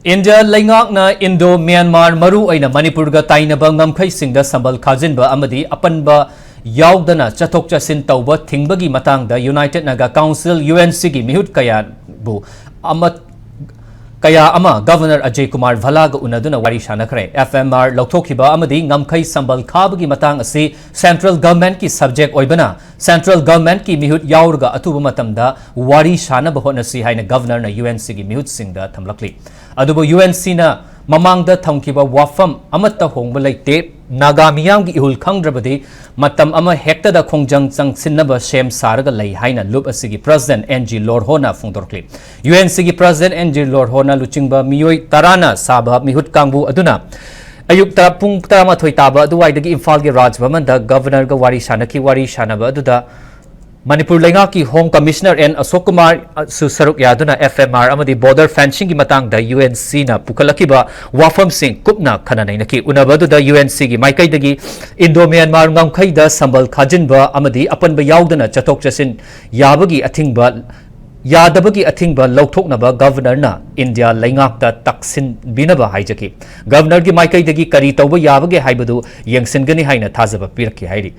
India Laingakna Indo Myanmar Maru Aina Manipurga Tainaba Ngamkai Singda Sambal Kajinba Amadi Apanba Yaudana Chatok Chasin Tauba Tingbagi Matangda United Naga Council UNC gi Mihut Kaya Bu Amat Kaya Ama Governor Ajay Kumar Valaga Unaduna Wari Shanakre FMR Loktokiba Amadi Ngamkai Sambal Kabagi Matang Asi Central Government ki subject Oibana Central Government ki Mihut Yaurga Atuba Matamda Wari Shana Bahonasi Haina Governor na UNC gi Mihut Singda Tamlakli Adubo UNC na Mamangda Tangkiba Wafam Amata Hongba Laite Naga Miyam gi Ihul Kangrabadi Matam Ama Hekta da Kongjang Sang Sinaba Shem Saraga Lay Haina Lup Asigi President NG Lord Hona Fungdorkli UNC gi President NG Lord Hona Luchingba Miyoi Tarana Saba Mihut Kangbu Aduna Ayuk Tarapung Tarama Toitaba Duwaidagi Imphal gi Raj Bhaman da Governor ga Wari Shanaki Wari Shanaba Aduda Manipur Laingaki Home Commissioner N Ashok Kumar Susaruk Yaduna FMR Amadi Border Fencing gi Matang da UNC na Pukalakiba Wafam Singh Kupna Kananainaki Unabadu da UNC gi Maikai dagi Indo Myanmar Ngamkai da Sambal Kajinba Amadi Apanba Yaudana Chatok Chasin Yabagi Atingba Yadabagi Atingba Lauthoknaba Governor na India Laingak da Taksin Binaba Haijaki Governor gi Maikai dagi Kari Tauba Yabagi Haibadu Yangsingani Haina Tazaba Pirki Hairi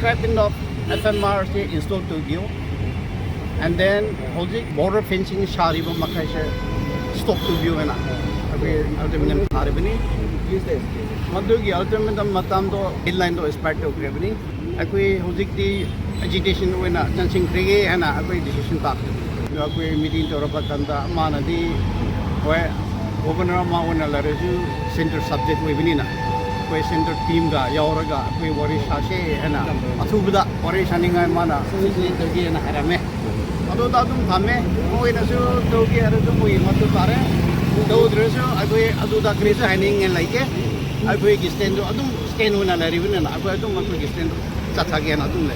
Scrapping of FMR installed to view, and then border fencing Shariba Makasha stop to view and ultimately Haribini. Madugi ultimately Matamdo inline to expect of gravity. Akui Hozik the agitation when a dancing criggy and a decision back. Akui meeting to Robakanda Manadi where Governor Mawana Lareju center subject Webinina. Center team ga yauraga koi wari shashe hena athubda wari shaninga mana togi na harame ado da dum thame moi na su togi ara dum moi matu tare do dreso agoi ado da krisa haning en laike agoi gi stand adum stand una la rivina agoi adum matu gi stand chathage na dum le